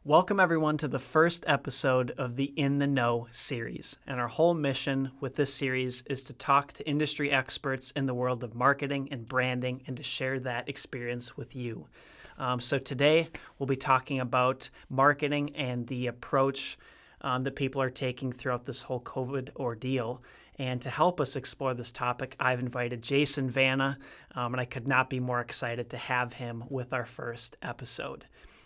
Welcome everyone to the first episode of the In the Know series. And our whole mission with this series is to talk to industry experts in the world of marketing and branding and to share that experience with you. So today we'll be talking about marketing and the approach that people are taking throughout this whole COVID ordeal. And to help us explore this topic, I've invited Jason Vana, and I could not be more excited to have him with our first episode.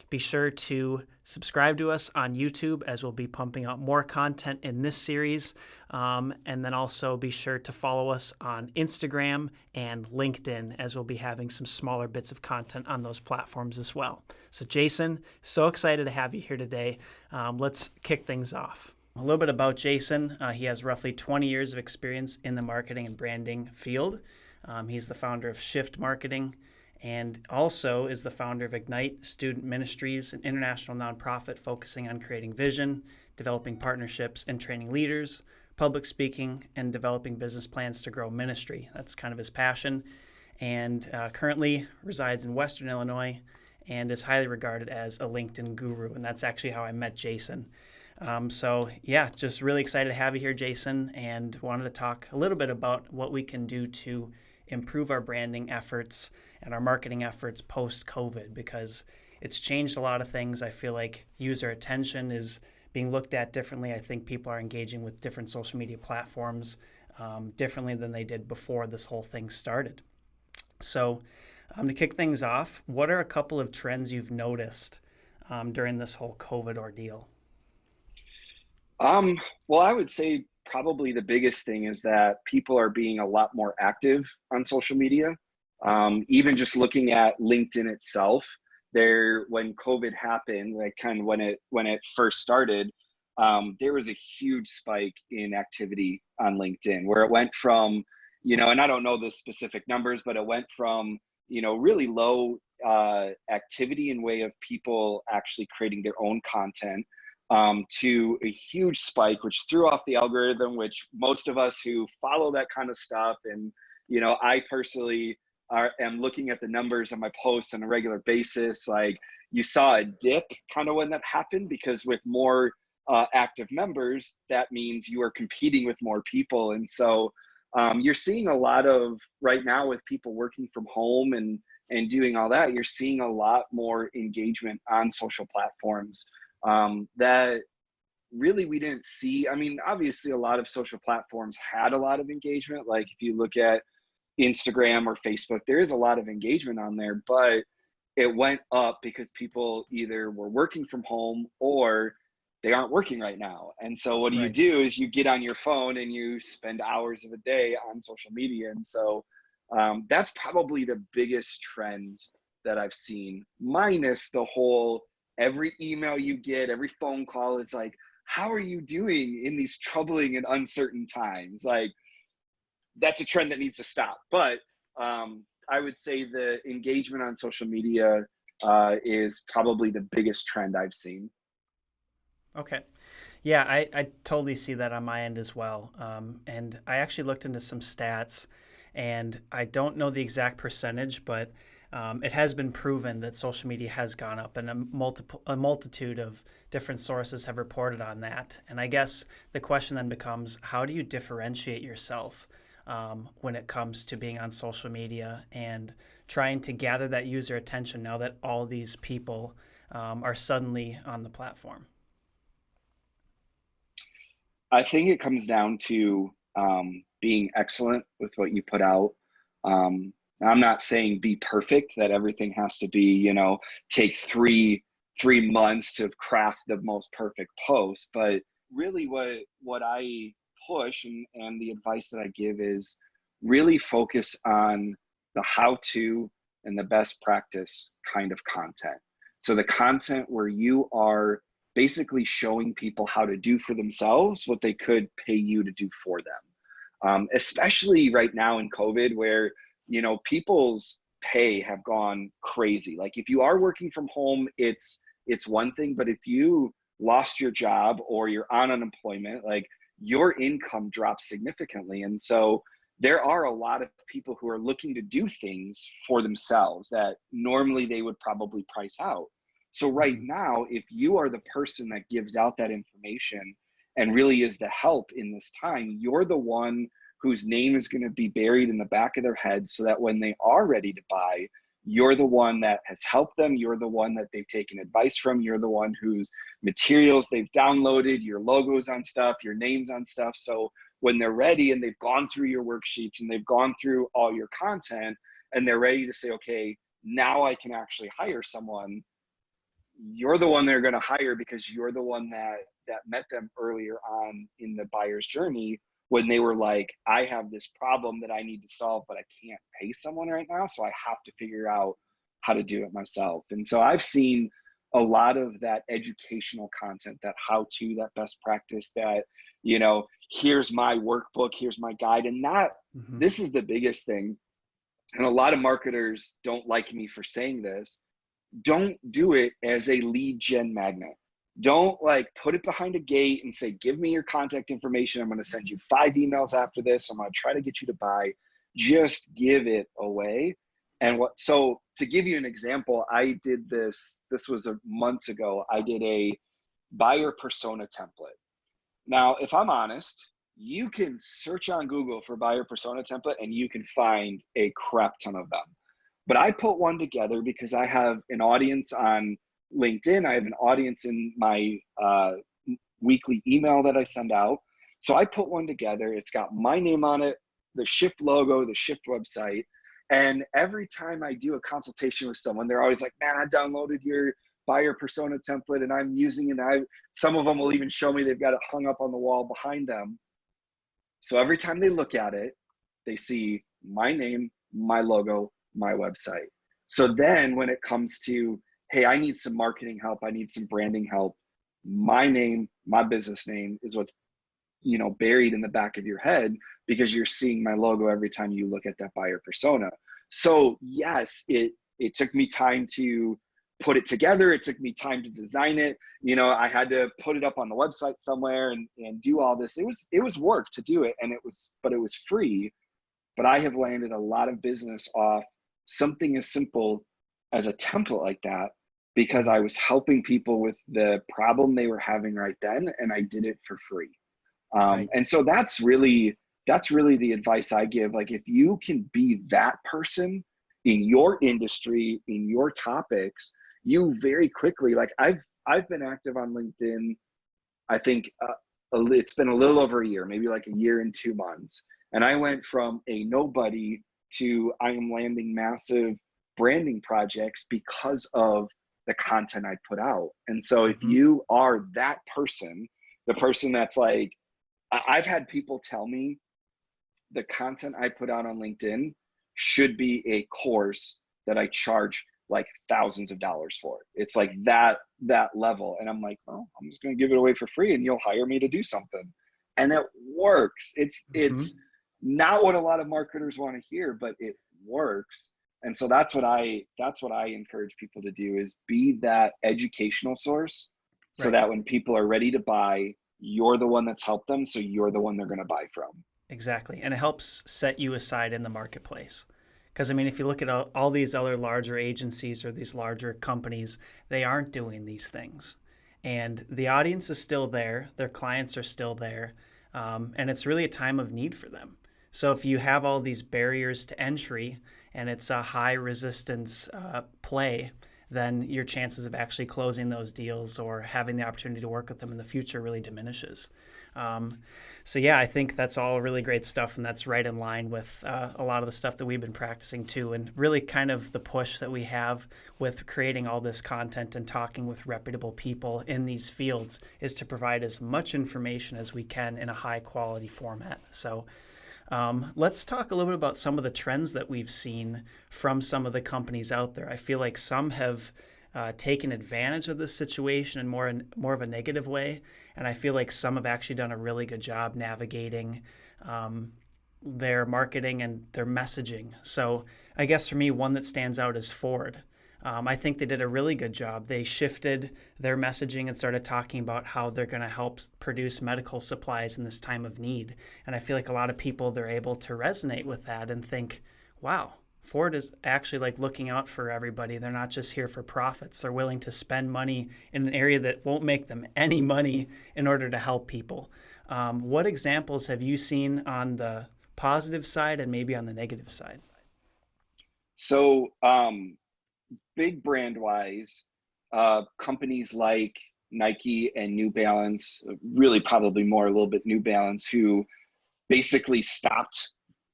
Be sure to subscribe to us on YouTube as we'll be pumping out more content in this series. And then also be sure to follow us on Instagram and LinkedIn as we'll be having some smaller bits of content on those platforms as well. So Jason, so excited to have you here today. Let's kick things off. A little bit about Jason. He has roughly 20 years of experience in the marketing and branding field. He's the founder of Shift Marketing, and also is the founder of Ignite Student Ministries, an international nonprofit focusing on creating vision, developing partnerships, and training leaders, public speaking, and developing business plans to grow ministry. That's kind of his passion, and currently resides in Western Illinois and is highly regarded as a LinkedIn guru, and that's actually how I met Jason. Just really excited to have you here, Jason, and wanted to talk a little bit about what we can do to improve our branding efforts and our marketing efforts post-COVID, because it's changed a lot of things. I feel like user attention is being looked at differently. I think people are engaging with different social media platforms differently than they did before this whole thing started. So to kick things off, what are a couple of trends you've noticed during this whole COVID ordeal? Well, I would say probably the biggest thing is that people are being a lot more active on social media. Even just looking at LinkedIn itself, when COVID happened, like kind of when it first started, there was a huge spike in activity on LinkedIn where it went from, and I don't know the specific numbers, but it went from, really low activity in way of people actually creating their own content to a huge spike, which threw off the algorithm, which most of us who follow that kind of stuff. And, I personally am looking at the numbers on my posts on a regular basis. Like, you saw a dip kind of when that happened, because with more active members, that means you are competing with more people. And so you're seeing a lot of right now with people working from home and doing all that, you're seeing a lot more engagement on social platforms that really we didn't see. I mean, obviously a lot of social platforms had a lot of engagement. Like if you look at Instagram or Facebook, there is a lot of engagement on there, but it went up because people either were working from home or they aren't working right now. And so what do you Right. do is you get on your phone and you spend hours of a day on social media. And so that's probably the biggest trend that I've seen, minus the whole every email you get, every phone call is like, how are you doing in these troubling and uncertain times? Like, that's a trend that needs to stop. But I would say the engagement on social media is probably the biggest trend I've seen. Okay. Yeah, I totally see that on my end as well. And I actually looked into some stats, and I don't know the exact percentage, but it has been proven that social media has gone up, and a multitude of different sources have reported on that. And I guess the question then becomes, how do you differentiate yourself when it comes to being on social media and trying to gather that user attention now that all these people are suddenly on the platform? I think it comes down to being excellent with what you put out. I'm not saying be perfect, that everything has to be, take three months to craft the most perfect post. But really what I push and the advice that I give is really focus on the how-to and the best practice kind of content. So the content where you are basically showing people how to do for themselves what they could pay you to do for them. Especially right now in COVID, where people's pay have gone crazy. Like if you are working from home, it's one thing, but if you lost your job or you're on unemployment, like your income drops significantly. And so there are a lot of people who are looking to do things for themselves that normally they would probably price out. So right now, if you are the person that gives out that information and really is the help in this time, you're the one whose name is going to be buried in the back of their head, so that when they are ready to buy, you're the one that has helped them. You're the one that they've taken advice from. You're the one whose materials they've downloaded, your logos on stuff, your names on stuff. So when they're ready and they've gone through your worksheets and they've gone through all your content and they're ready to say, okay, now I can actually hire someone, you're the one they're going to hire, because you're the one that met them earlier on in the buyer's journey, when they were like, I have this problem that I need to solve, but I can't pay someone right now, so I have to figure out how to do it myself. And so I've seen a lot of that educational content, that how-to, that best practice, that, here's my workbook, here's my guide. And this is the biggest thing. And a lot of marketers don't like me for saying this. Don't do it as a lead gen magnet. Don't put it behind a gate and say, give me your contact information. I'm going to send you 5 emails after this. I'm going to try to get you to buy. Just give it away. And so to give you an example, I did this was months ago. I did a buyer persona template. Now, if I'm honest, you can search on Google for buyer persona template and you can find a crap ton of them. But I put one together because I have an audience on LinkedIn. I have an audience in my weekly email that I send out. So I put one together. It's got my name on it, the Shift logo, the Shift website. And every time I do a consultation with someone, they're always like, man, I downloaded your buyer persona template and I'm using it. Some of them will even show me they've got it hung up on the wall behind them. So every time they look at it, they see my name, my logo, my website. So then when it comes to, hey, I need some marketing help, I need some branding help, my name, my business name is what's buried in the back of your head, because you're seeing my logo every time you look at that buyer persona. So yes, it took me time to put it together. It took me time to design it. I had to put it up on the website somewhere and do all this. It was work to do it, and it was free. But I have landed a lot of business off something as simple as a template like that, because I was helping people with the problem they were having right then, and I did it for free. Right. And so that's really the advice I give. If you can be that person in your industry, in your topics, you very quickly, I've been active on LinkedIn, I think it's been a little over a year, maybe a year and 2 months. And I went from a nobody to I am landing massive branding projects because of the content I put out. And so if you are that person, the person that's I've had people tell me the content I put out on LinkedIn should be a course that I charge thousands of dollars for. It's that level. And I'm like, oh, I'm just going to give it away for free and you'll hire me to do something. And it works. It's not what a lot of marketers want to hear, but it works. And so that's what I encourage people to do, is be that educational source, so that when people are ready to buy, you're the one that's helped them. So you're the one they're going to buy from. Exactly. And it helps set you aside in the marketplace. Because, if you look at all these other larger agencies or these larger companies, they aren't doing these things. And the audience is still there. Their clients are still there. And it's really a time of need for them. So if you have all these barriers to entry and it's a high resistance play, then your chances of actually closing those deals or having the opportunity to work with them in the future really diminishes. So yeah, I think that's all really great stuff, and that's right in line with a lot of the stuff that we've been practicing too, and really kind of the push that we have with creating all this content and talking with reputable people in these fields is to provide as much information as we can in a high quality format. So let's talk a little bit about some of the trends that we've seen from some of the companies out there. I feel like some have taken advantage of this situation in more of a negative way, and I feel like some have actually done a really good job navigating their marketing and their messaging. So I guess for me, one that stands out is Ford. I think they did a really good job. They shifted their messaging and started talking about how they're going to help produce medical supplies in this time of need. And I feel like a lot of people, they're able to resonate with that and think, wow, Ford is actually like looking out for everybody. They're not just here for profits. They're willing to spend money in an area that won't make them any money in order to help people. What examples have you seen on the positive side and maybe on the negative side? So, big brand wise, companies like Nike and New Balance, really probably more a little bit New Balance, who basically stopped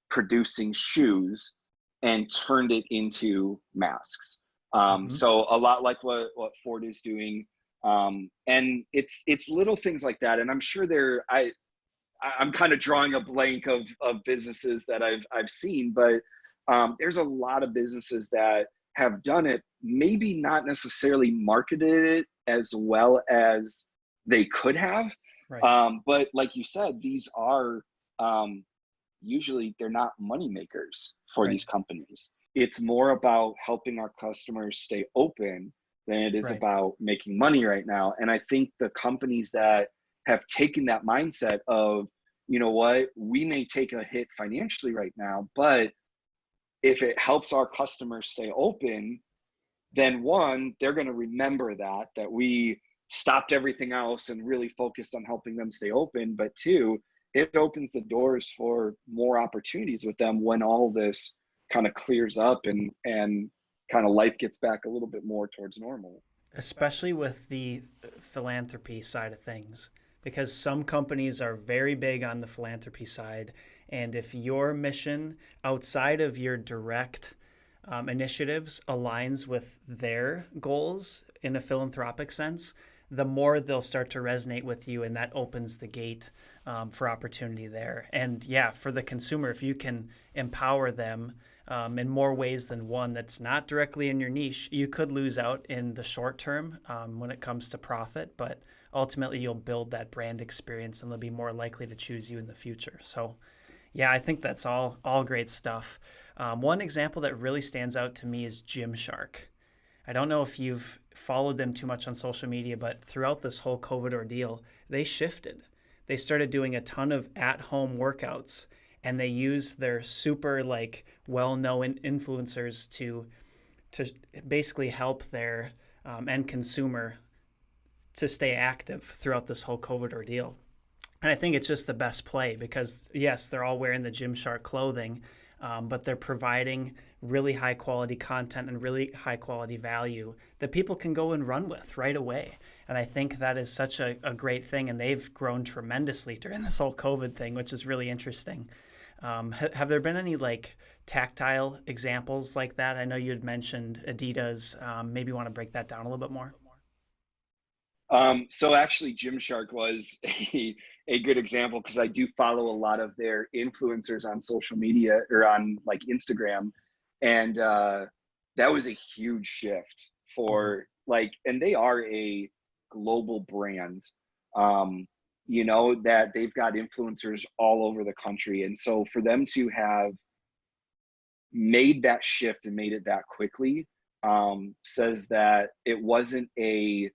producing shoes and turned it into masks. Hmm. So a lot like what Ford is doing. And it's little things like that. And I'm sure I'm kind of drawing a blank of businesses that I've seen, but there's a lot of businesses that have done it, maybe not necessarily marketed it as well as they could have. Right. But like you said, these are um, usually they're not money makers for Right. these companies. It's more about helping our customers stay open than it is Right. about making money right now. And I think the companies that have taken that mindset of, you know what, we may take a hit financially right now, but if it helps our customers stay open, then one, they're going to remember that we stopped everything else and really focused on helping them stay open. But two, it opens the doors for more opportunities with them when all this kind of clears up and kind of life gets back a little bit more towards normal. Especially with the philanthropy side of things, because some companies are very big on the philanthropy side. And if your mission outside of your direct initiatives aligns with their goals in a philanthropic sense, the more they'll start to resonate with you, and that opens the gate for opportunity there. And yeah, for the consumer, if you can empower them in more ways than one that's not directly in your niche, you could lose out in the short term when it comes to profit, but ultimately you'll build that brand experience and they'll be more likely to choose you in the future. So yeah, I think that's all great stuff. One example that really stands out to me is Gymshark. I don't know if you've followed them too much on social media, but throughout this whole COVID ordeal, they shifted. They started doing a ton of at-home workouts, and they used their super like well-known influencers to basically help their end consumer to stay active throughout this whole COVID ordeal. And I think it's just the best play because, yes, they're all wearing the Gymshark clothing, but they're providing really high quality content and really high quality value that people can go and run with right away. And I think that is such a great thing. And they've grown tremendously during this whole COVID thing, which is really interesting. Have there been any like tactile examples like that? I know you had mentioned Adidas. Maybe you want to break that down a little bit more. So actually, Gymshark was a good example because I do follow a lot of their influencers on social media or on like Instagram, and that was a huge shift Mm-hmm. for like, and they are a global brand. You know that they've got influencers all over the country, and so for them to have made that shift and made it that quickly says that it wasn't a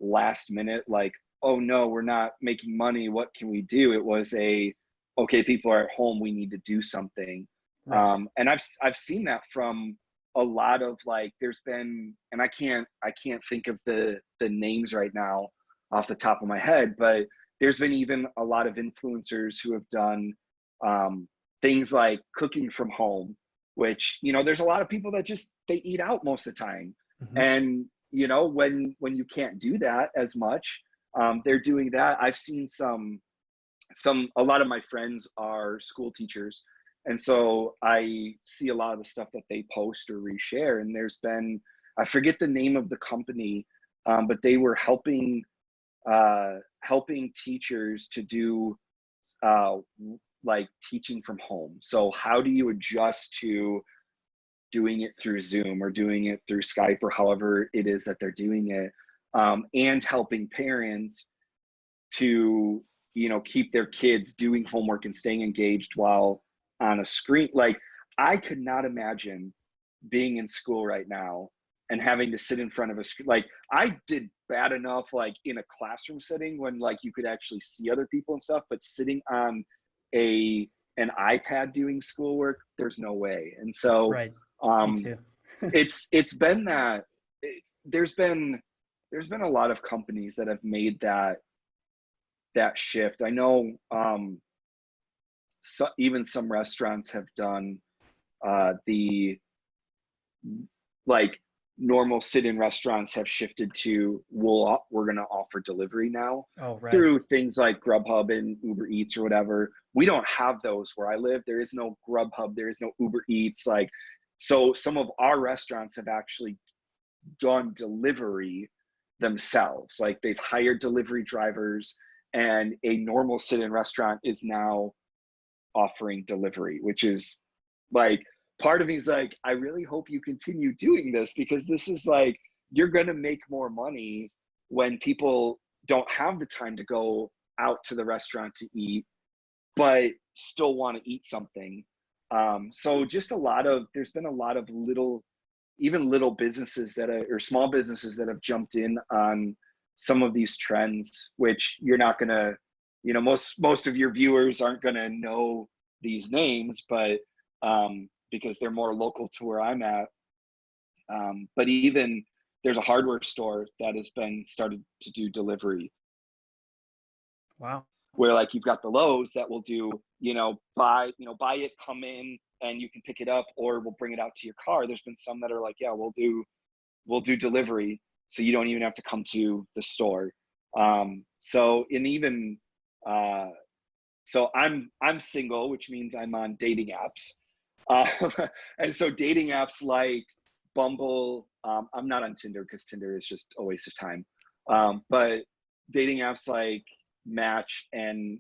last minute like, oh no, we're not making money, what can we do? It was a, okay, people are at home, we need to do something. Right. And I've seen that from a lot of like, there's been, and I can't think of the names right now off the top of my head, but there's been even a lot of influencers who have done um, things like cooking from home, which, you know, there's a lot of people that just they eat out most of the time. Mm-hmm. And you know, when you can't do that as much, they're doing that. I've seen a lot of my friends are school teachers, and so I see a lot of the stuff that they post or reshare. And there's been, I forget the name of the company, but they were helping teachers to do uh, like teaching from home. So how do you adjust to doing it through Zoom or doing it through Skype or however it is that they're doing it, and helping parents to, you know, keep their kids doing homework and staying engaged while on a screen. Like, I could not imagine being in school right now and having to sit in front of a screen. Like, I did bad enough like in a classroom setting when like you could actually see other people and stuff, but sitting on a an iPad doing schoolwork, there's no way. And so Right. Me Um, too. it's been that there's been a lot of companies that have made that shift. I know so, even some restaurants have done the like normal sit-in restaurants have shifted to we're going to offer delivery now Oh, right. through things like Grubhub and Uber Eats or whatever. We don't have those where I live. There is no Grubhub, there is no Uber Eats. Like, so some of our restaurants have actually done delivery themselves. Like they've hired delivery drivers, and a normal sit-in restaurant is now offering delivery, which is like, part of me is like, I really hope you continue doing this, because this is like, you're going to make more money when people don't have the time to go out to the restaurant to eat, but still want to eat something. So just there's been a lot of little businesses or small businesses that have jumped in on some of these trends, which you're not going to, most of your viewers aren't going to know these names, but because they're more local to where I'm at. But even there's a hardware store that has been started to do delivery, Wow. where like you've got the Lowe's that will do, buy it, come in, and you can pick it up, or we'll bring it out to your car. There's been some that are like, yeah, we'll do delivery, so you don't even have to come to the store. So and even so I'm single, which means I'm on dating apps. And so dating apps like Bumble, I'm not on Tinder because Tinder is just a waste of time. But dating apps like Match and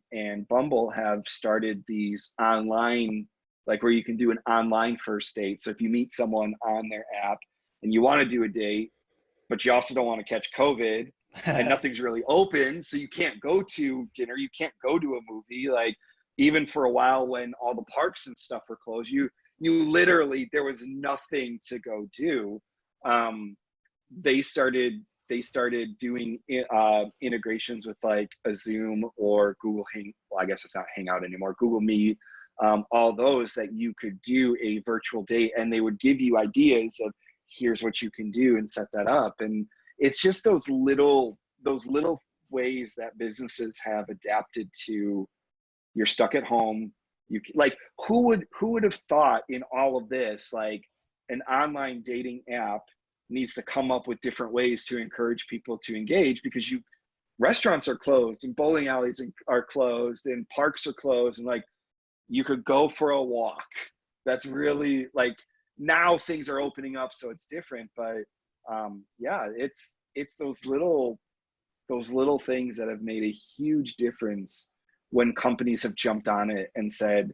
Bumble have started these online, like where you can do an online first date. So if you meet someone on their app and you want to do a date, but you also don't want to catch COVID, and nothing's really open, so you can't go to dinner, you can't go to a movie. Like even for a while when all the parks and stuff were closed, you literally, there was nothing to go do. Um, they started doing integrations with like a Zoom or Google well, I guess it's not Hangout anymore, Google Meet, all those that you could do a virtual date, and they would give you ideas of here's what you can do and set that up. And it's just those little ways that businesses have adapted to, you're stuck at home. Like, who would have thought in all of this, like an online dating app needs to come up with different ways to encourage people to engage, because restaurants are closed and bowling alleys are closed and parks are closed, and like you could go for a walk. That's really like, now things are opening up, so it's different. But yeah, it's those little things that have made a huge difference when companies have jumped on it and said,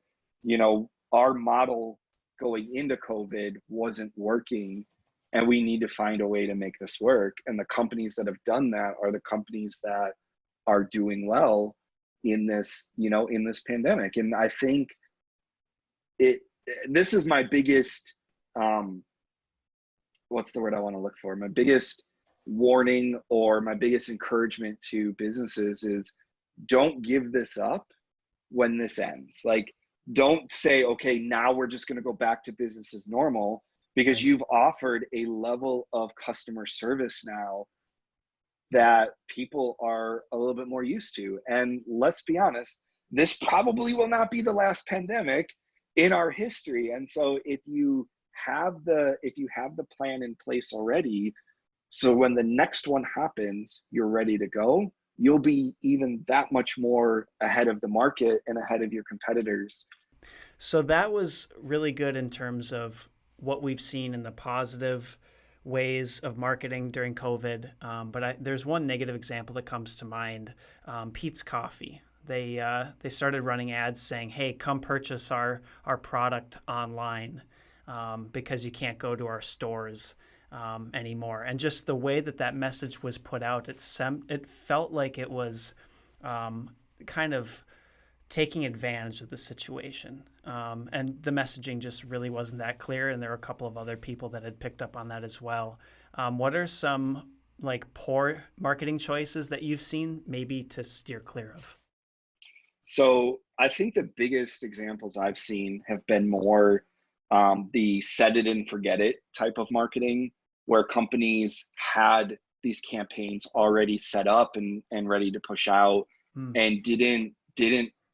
our model going into COVID wasn't working, and we need to find a way to make this work. And the companies that have done that are the companies that are doing well in this, in this pandemic. And I think this is my biggest, what's the word I want to look for? My biggest warning, or my biggest encouragement to businesses is, don't give this up when this ends. Like, don't say, okay, now we're just going to go back to business as normal, because you've offered a level of customer service now that people are a little bit more used to. And let's be honest, this probably will not be the last pandemic in our history. And so if you have the plan in place already, so when the next one happens, you're ready to go, you'll be even that much more ahead of the market and ahead of your competitors. So that was really good in terms of what we've seen in the positive ways of marketing during COVID. But there's one negative example that comes to mind. Pete's Coffee. They started running ads saying, "Hey, come purchase our product online because you can't go to our stores anymore." And just the way that message was put out, it felt like it was kind of taking advantage of the situation. And the messaging just really wasn't that clear. And there were a couple of other people that had picked up on that as well. What are some like poor marketing choices that you've seen maybe to steer clear of? So I think the biggest examples I've seen have been more the set it and forget it type of marketing, where companies had these campaigns already set up and ready to push out, and didn't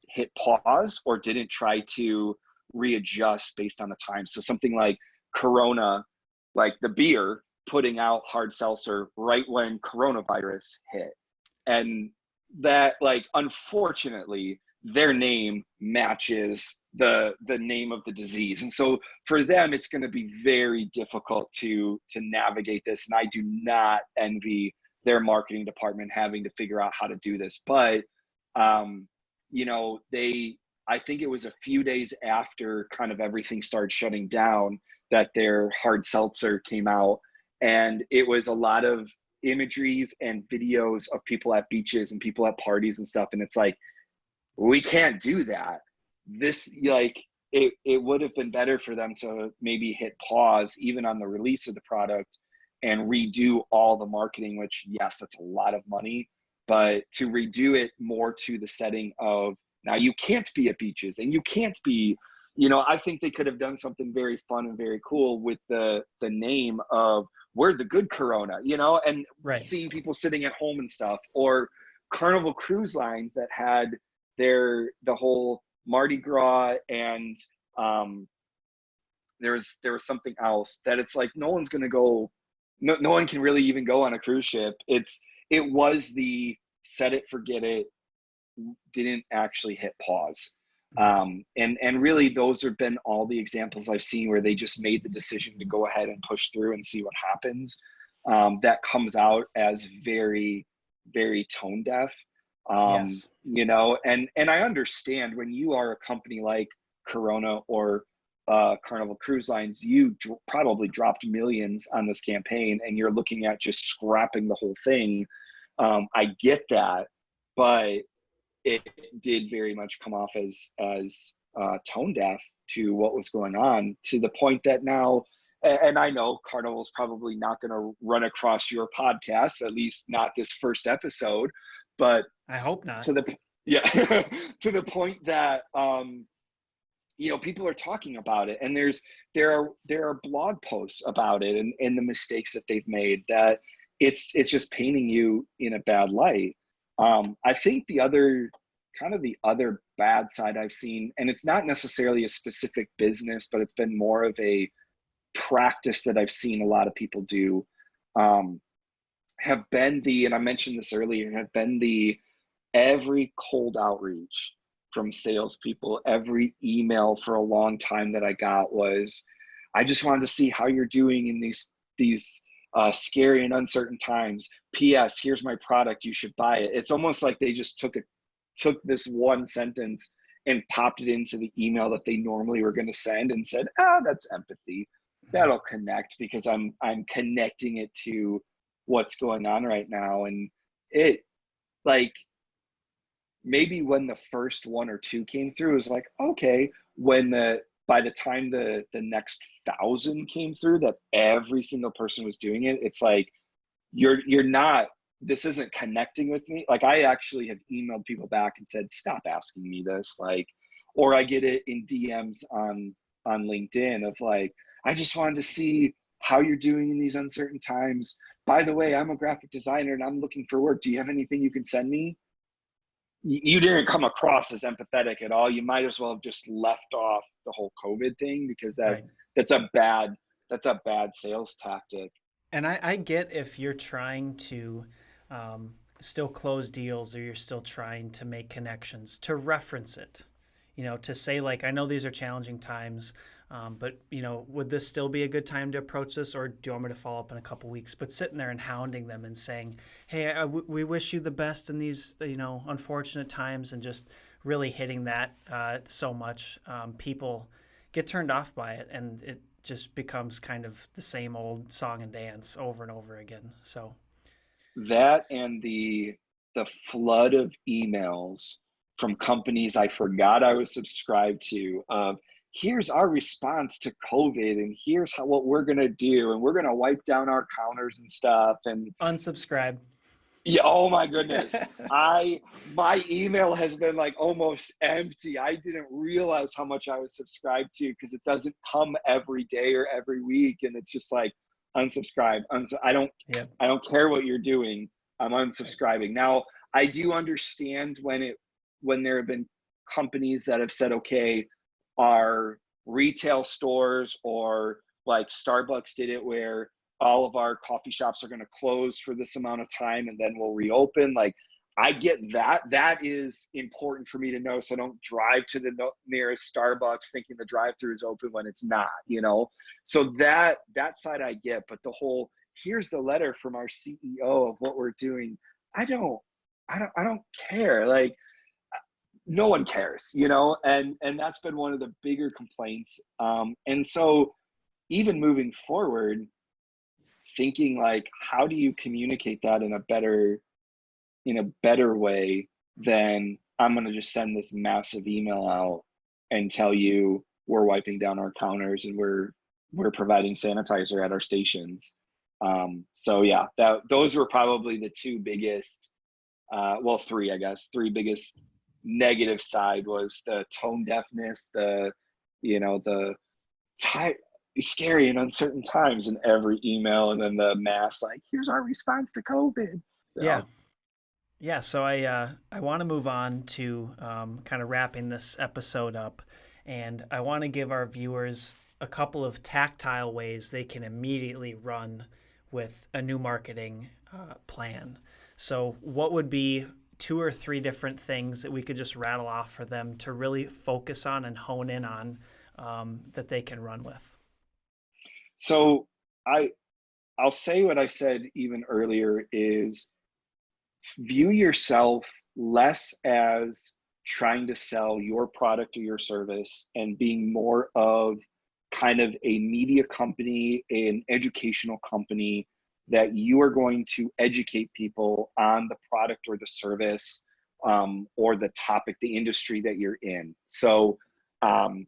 hit pause or didn't try to readjust based on the time. So something like Corona, like the beer, putting out hard seltzer right when coronavirus hit. And that, like, unfortunately, their name matches the name of the disease. And so for them, it's going to be very difficult to navigate this. And I do not envy their marketing department having to figure out how to do this. But you know, I think it was a few days after kind of everything started shutting down that their hard seltzer came out. And it was a lot of imageries and videos of people at beaches and people at parties and stuff. And it's like, we can't do that. This, like, it would have been better for them to maybe hit pause even on the release of the product and redo all the marketing, which, yes, that's a lot of money, but to redo it more to the setting of, now you can't be at beaches and you can't be, you know, I think they could have done something very fun and very cool with the name of, we're the good Corona, you know, and seeing people sitting at home and stuff, or Carnival Cruise Lines that had the whole Mardi Gras, and there was something else that it's like, no one's going to go, no one can really even go on a cruise ship. It was the set it, forget it, didn't actually hit pause. And really those have been all the examples I've seen where they just made the decision to go ahead and push through and see what happens. That comes out as very, very tone deaf. You know, and I understand when you are a company like Corona or Carnival Cruise Lines, you probably dropped millions on this campaign and you're looking at just scrapping the whole thing. I get that, but it did very much come off as tone deaf to what was going on, to the point that now, and I know Carnival's probably not going to run across your podcast, at least not this first episode, but I hope not. to the point that you know, people are talking about it, and there are blog posts about it and the mistakes that they've made, that it's just painting you in a bad light. I think the other bad side I've seen, and it's not necessarily a specific business, but it's been more of a practice that I've seen a lot of people do, have been and I mentioned this earlier, have been every cold outreach from salespeople. Every email for a long time that I got was, I just wanted to see how you're doing in these scary and uncertain times. P.S. Here's my product. You should buy it. It's almost like they just took this one sentence and popped it into the email that they normally were going to send and said, that's empathy. That'll connect because I'm connecting it to what's going on right now. And it, like, maybe when the first one or two came through, it was like, okay, by the time the next 1,000 came through, that every single person was doing it, it's like, you're not, this isn't connecting with me. Like, I actually have emailed people back and said, stop asking me this. Like, or I get it in DMs on LinkedIn of like, I just wanted to see how you're doing in these uncertain times. By the way, I'm a graphic designer and I'm looking for work. Do you have anything you can send me? You didn't come across as empathetic at all. You might as well have just left off the whole COVID thing, because that's a bad sales tactic. And I get if you're trying to still close deals, or you're still trying to make connections, to reference it, you know, to say, like, I know these are challenging times, but, you know, would this still be a good time to approach this, or do you want me to follow up in a couple weeks? But sitting there and hounding them and saying, hey, we wish you the best in these, you know, unfortunate times, and just really hitting that so much, people get turned off by it, and it just becomes kind of the same old song and dance over and over again. So that, and the flood of emails from companies I forgot I was subscribed to of, here's our response to COVID, and here's what we're going to do, and we're going to wipe down our counters and stuff, and unsubscribe. Yeah, oh my goodness. My email has been like almost empty. I didn't realize how much I was subscribed to because it doesn't come every day or every week, and it's just like unsubscribe. Yep. I don't care what you're doing. I'm unsubscribing. Now, I do understand when there have been companies that have said, okay, our retail stores or like Starbucks did it where all of our coffee shops are going to close for this amount of time and then we'll reopen. Like, I get that. That is important for me to know. So I don't drive to the nearest Starbucks thinking the drive-through is open when it's not, you know? So that side I get, but the whole, here's the letter from our CEO of what we're doing. I don't care. Like, no one cares, you know? And that's been one of the bigger complaints. And so even moving forward, thinking like, how do you communicate that in a better way than I'm going to just send this massive email out and tell you we're wiping down our counters and we're providing sanitizer at our stations. So yeah, those were probably the two biggest, well, three, I guess, three biggest negative side was the tone deafness, the scary and uncertain times in every email, and then the mass like, here's our response to COVID. Yeah. So Yeah, so I want to move on to kind of wrapping this episode up, and I want to give our viewers a couple of tactile ways they can immediately run with a new marketing plan. So, what would be two or three different things that we could just rattle off for them to really focus on and hone in on that they can run with? so I I'll say what I said even earlier is view yourself less as trying to sell your product or your service and being more of kind of a media company, an educational company that you are going to educate people on the product or the service, or the topic, the industry that you're in. So um,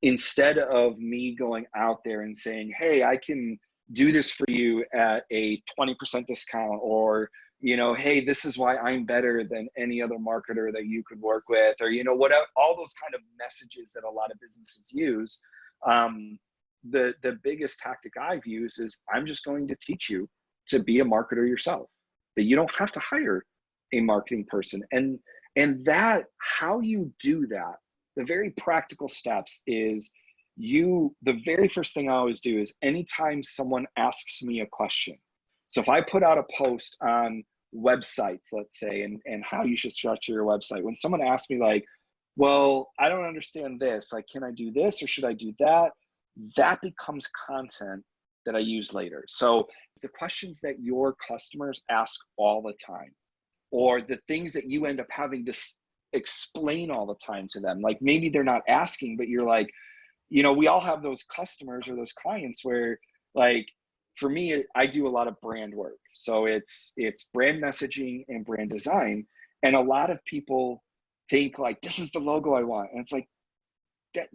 instead of me going out there and saying, hey, I can do this for you at a 20% discount, or, you know, hey, this is why I'm better than any other marketer that you could work with, or, you know, whatever, all those kind of messages that a lot of businesses use. The biggest tactic I've used is I'm just going to teach you to be a marketer yourself, that you don't have to hire a marketing person. And that, how you do that, the very practical steps is the very first thing I always do is anytime someone asks me a question. So if I put out a post on websites, let's say, and how you should structure your website, when someone asks me like, well, I don't understand this, like, can I do this or should I do that? That becomes content that I use later. So the questions that your customers ask all the time, or the things that you end up having to explain all the time to them. Like maybe they're not asking, but you're like, you know, we all have those customers or those clients where, like, for me, I do a lot of brand work. So it's brand messaging and brand design. And a lot of people think like, this is the logo I want. And it's like,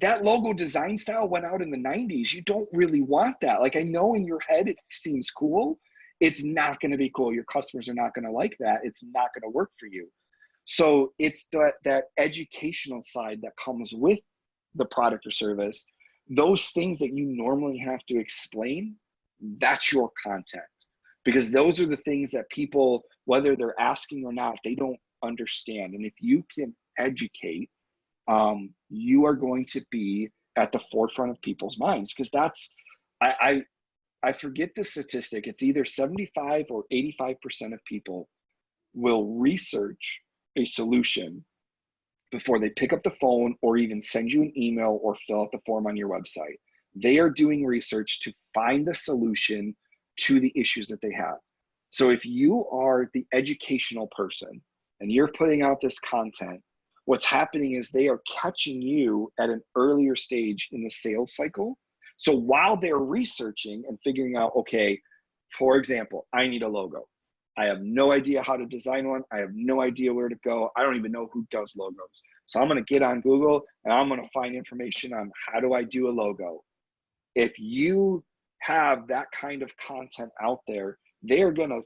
that logo design style went out in the 90s. You don't really want that. Like, I know in your head it seems cool. It's not going to be cool. Your customers are not going to like that. It's not going to work for you. So it's that educational side that comes with the product or service. Those things that you normally have to explain, that's your content. Because those are the things that people, whether they're asking or not, they don't understand. And if you can educate, you are going to be at the forefront of people's minds. Because I forget the statistic. It's either 75 or 85% of people will research a solution before they pick up the phone or even send you an email or fill out the form on your website. They are doing research to find the solution to the issues that they have. So if you are the educational person and you're putting out this content, what's happening is they are catching you at an earlier stage in the sales cycle. So while they're researching and figuring out, okay, for example, I need a logo. I have no idea how to design one. I have no idea where to go. I don't even know who does logos. So I'm going to get on Google and I'm going to find information on how do I do a logo. If you have that kind of content out there, they are going to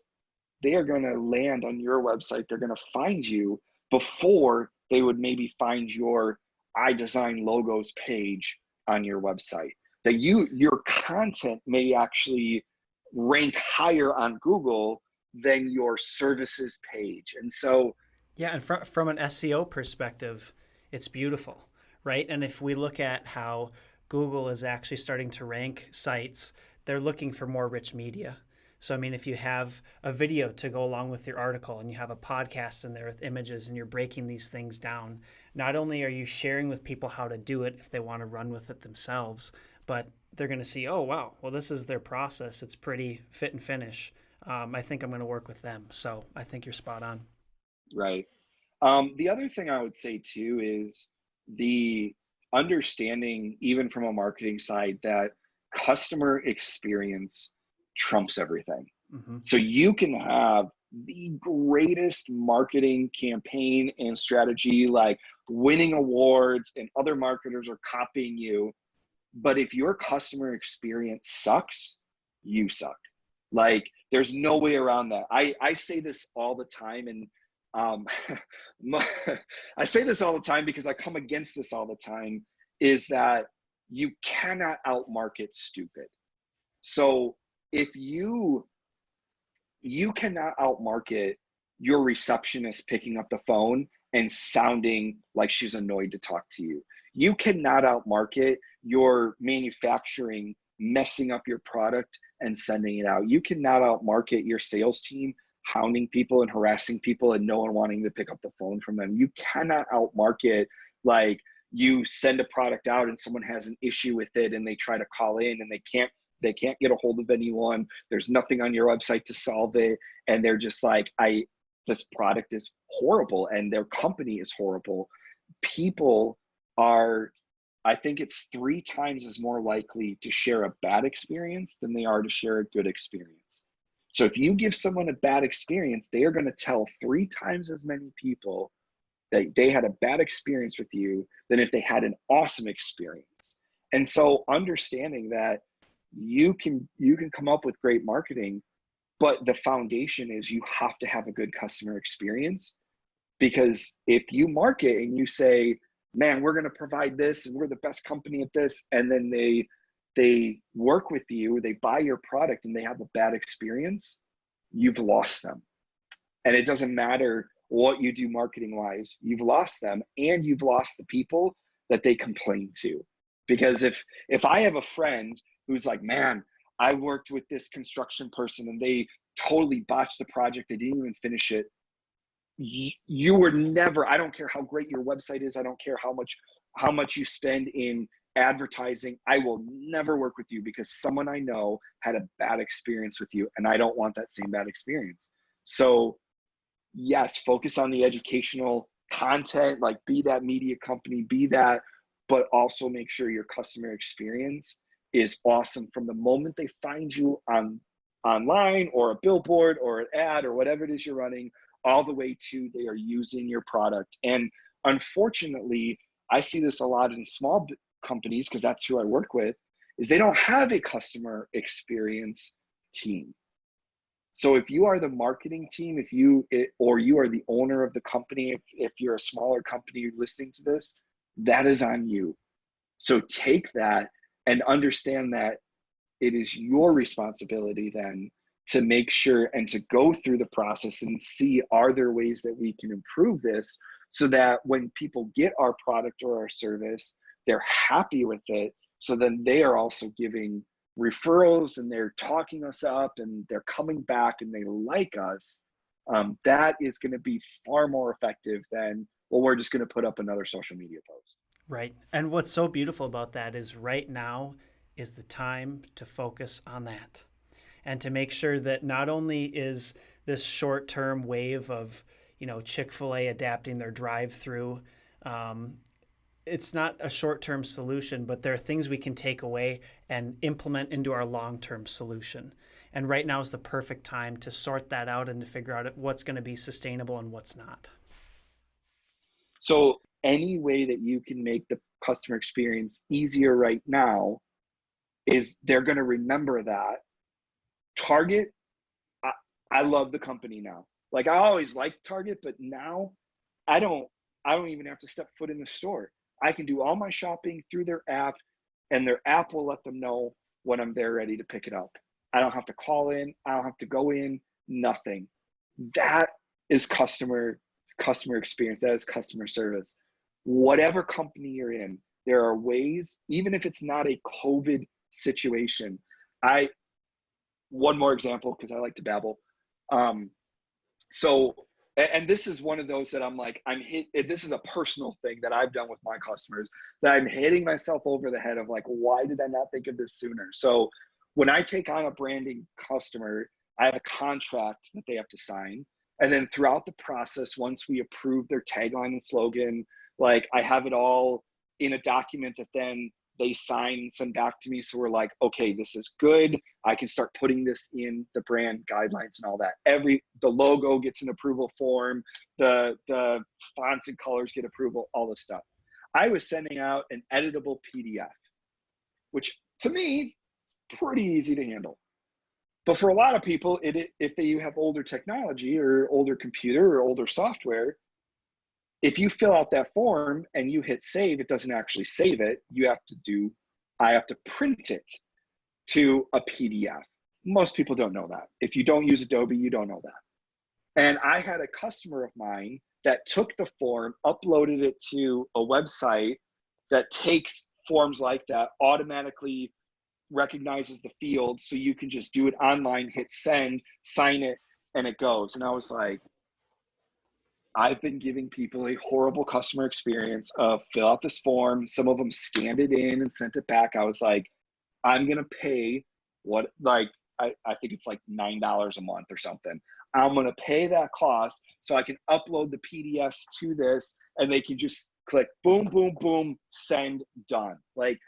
they are going to land on your website. They're going to find you before they would maybe find your I design logos page on your website. That your content may actually rank higher on Google than your services page. And so, Yeah, and from an SEO perspective, it's beautiful, right? And if we look at how Google is actually starting to rank sites, they're looking for more rich media. So, I mean, if you have a video to go along with your article and you have a podcast in there with images and you're breaking these things down, not only are you sharing with people how to do it if they want to run with it themselves, but they're going to see, oh, wow, well, this is their process. It's pretty fit and finish. I think I'm going to work with them. So I think you're spot on. right. The other thing I would say too is the understanding, even from a marketing side, that customer experience trumps everything. Mm-hmm. So you can have the greatest marketing campaign and strategy, like winning awards, and other marketers are copying you. But if your customer experience sucks, you suck. Like, there's no way around that. I say this all the time, and um, I say this all the time because I come against this all the time, is that you cannot outmarket stupid. So if you cannot outmarket your receptionist picking up the phone and sounding like she's annoyed to talk to you. You cannot outmarket your manufacturing messing up your product and sending it out. You cannot outmarket your sales team hounding people and harassing people and no one wanting to pick up the phone from them. You cannot outmarket, like, you send a product out and someone has an issue with it and they try to call in and they can't get a hold of anyone. There's nothing on your website to solve it. And they're just like, this product is horrible and their company is horrible. People are, I think it's 3 times as more likely to share a bad experience than they are to share a good experience. So if you give someone a bad experience, they are going to tell 3 times as many people that they had a bad experience with you than if they had an awesome experience. And so understanding that you can come up with great marketing, but the foundation is you have to have a good customer experience. Because if you market and you say, man, we're going to provide this and we're the best company at this, and then they work with you, they buy your product and they have a bad experience, you've lost them. And it doesn't matter what you do marketing wise, you've lost them, and you've lost the people that they complain to. Because if I have a friend who's like, man, I worked with this construction person and they totally botched the project, they didn't even finish it, you were never, I don't care how great your website is, I don't care how much you spend in advertising, I will never work with you because someone I know had a bad experience with you and I don't want that same bad experience. So yes, focus on the educational content, like be that media company, be that, but also make sure your customer experience is awesome from the moment they find you online or a billboard or an ad or whatever it is you're running, all the way to they are using your product. And unfortunately, I see this a lot in small companies, because that's who I work with, is they don't have a customer experience team. So if you are the marketing team, or you are the owner of the company, if you're a smaller company listening to this, that is on you. So take that and understand that it is your responsibility then to make sure and to go through the process and see, are there ways that we can improve this so that when people get our product or our service, they're happy with it. So then they are also giving referrals and they're talking us up and they're coming back and they like us. That is going to be far more effective than, well, we're just going to put up another social media post. Right. And what's so beautiful about that is right now is the time to focus on that and to make sure that not only is this short-term wave of, Chick-fil-A adapting their drive-through, it's not a short-term solution, but there are things we can take away and implement into our long-term solution. And right now is the perfect time to sort that out and to figure out what's going to be sustainable and what's not. So any way that you can make the customer experience easier right now is they're going to remember that. Target, I love the company now. Like I always liked Target, but now I don't I don't even have to step foot in the store. I can do all my shopping through their app, and their app will let them know when I'm there ready to pick it up. I don't have to call in, I don't have to go in, nothing. That is customer experience. That is customer service. Whatever company you're in, there are ways, even if it's not a COVID situation. I One more example because I like to babble. Um, so, and this is one of those that I'm like, this is a personal thing that I've done with my customers that I'm hitting myself over the head of like, why did I not think of this sooner? So when I take on a branding customer, I have a contract that they have to sign. And then throughout the process, once we approve their tagline and slogan, like I have it all in a document that then they sign and send back to me. So we're like, okay, this is good. I can start putting this in the brand guidelines and all that. The logo gets an approval form, the fonts and colors get approval, all this stuff. I was sending out an editable PDF, which to me, pretty easy to handle. But for a lot of people, if you have older technology or older computer or older software, if you fill out that form and you hit save, it doesn't actually save it. I have to print it to a PDF. Most people don't know that. If you don't use Adobe, you don't know that. And I had a customer of mine that took the form, uploaded it to a website that takes forms like that, automatically recognizes the field, so you can just do it online, hit send, sign it, and it goes. And I was like, I've been giving people a horrible customer experience of fill out this form. Some of them scanned it in and sent it back. I was like, I'm going to pay I think it's like $9 a month or something. I'm going to pay that cost so I can upload the PDFs to this and they can just click boom, boom, boom, send, done. Like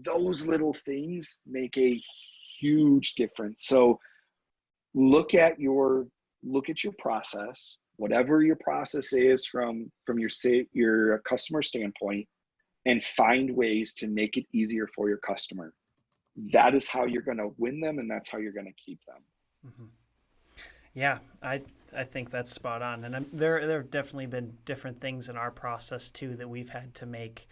those little things make a huge difference. So look at your process, whatever your process is from your customer standpoint, and find ways to make it easier for your customer. That is how you're going to win them, and that's how you're going to keep them. Mm-hmm. Yeah, I think that's spot on. And there have definitely been different things in our process too that we've had to make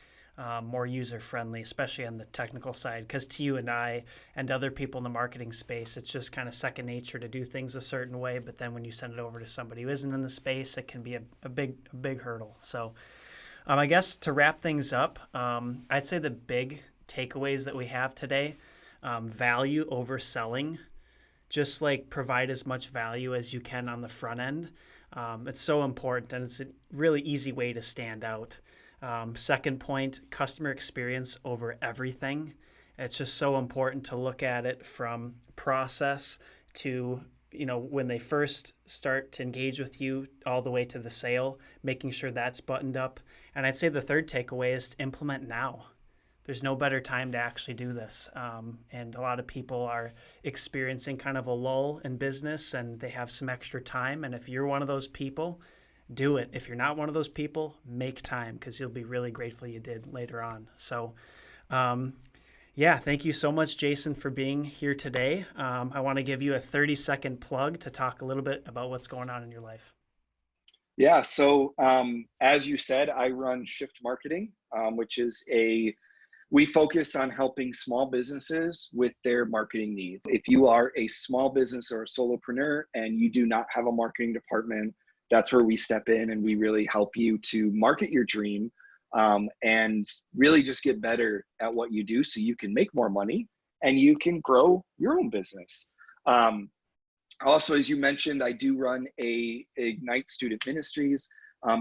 more user-friendly, especially on the technical side, because to you and I and other people in the marketing space, it's just kind of second nature to do things a certain way. But then when you send it over to somebody who isn't in the space, it can be a big hurdle. So I guess to wrap things up, I'd say the big takeaways that we have today, value over selling. Just like provide as much value as you can on the front end. It's so important, and it's a really easy way to stand out. Second point, customer experience over everything. It's just so important to look at it from process to, when they first start to engage with you all the way to the sale, making sure that's buttoned up. And I'd say the third takeaway is to implement now. There's no better time to actually do this. And a lot of people are experiencing kind of a lull in business and they have some extra time. And if you're one of those people, do it. If you're not one of those people, make time, because you'll be really grateful you did later on. So, thank you so much, Jason, for being here today. I want to give you a 30-second plug to talk a little bit about what's going on in your life. Yeah. So as you said, I run Shift Marketing, which is we focus on helping small businesses with their marketing needs. If you are a small business or a solopreneur and you do not have a marketing department, that's where we step in and we really help you to market your dream and really just get better at what you do so you can make more money and you can grow your own business. Also, as you mentioned, I do run a Ignite Student Ministries.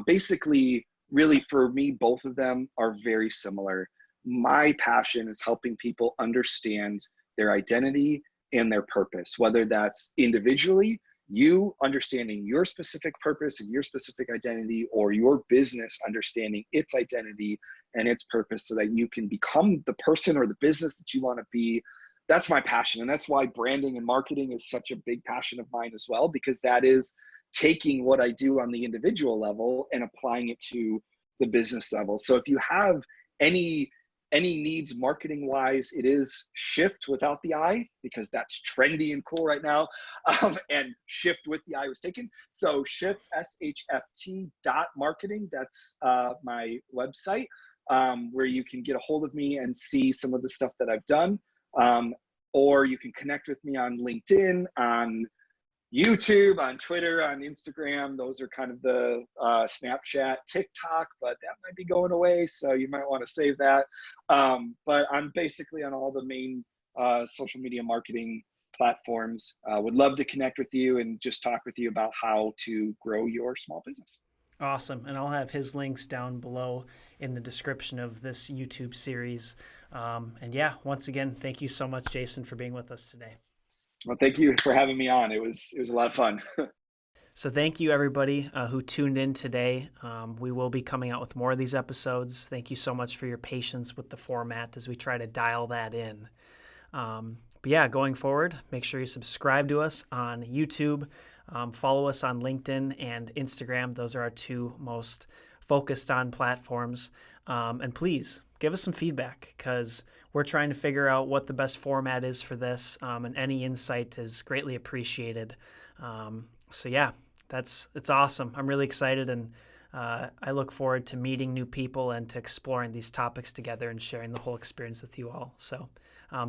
Basically, really for me, both of them are very similar. My passion is helping people understand their identity and their purpose, whether that's individually, you understanding your specific purpose and your specific identity, or your business understanding its identity and its purpose so that you can become the person or the business that you want to be. That's my passion. And that's why branding and marketing is such a big passion of mine as well, because that is taking what I do on the individual level and applying it to the business level. So if you have any any needs marketing wise, it is shift without the I, because that's trendy and cool right now. And shift with the I was taken. So shift, SHFT marketing. That's my website, where you can get a hold of me and see some of the stuff that I've done. Or you can connect with me on LinkedIn, on YouTube, on Twitter, on Instagram. Those are kind of the Snapchat, TikTok, but that might be going away, so you might want to save that. But I'm basically on all the main social media marketing platforms. Would love to connect with you and just talk with you about how to grow your small business. Awesome. And I'll have his links down below in the description of this YouTube series. And yeah, once again, thank you so much, Jason, for being with us today. Well, thank you for having me on. It was a lot of fun. So thank you, everybody who tuned in today. We will be coming out with more of these episodes. Thank you so much for your patience with the format as we try to dial that in. But yeah, going forward, make sure you subscribe to us on YouTube. Follow us on LinkedIn and Instagram. Those are our two most focused on platforms. And please give us some feedback, because we're trying to figure out what the best format is for this, and any insight is greatly appreciated. So yeah, it's awesome. I'm really excited, and I look forward to meeting new people and to exploring these topics together and sharing the whole experience with you all. So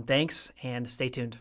thanks, and stay tuned.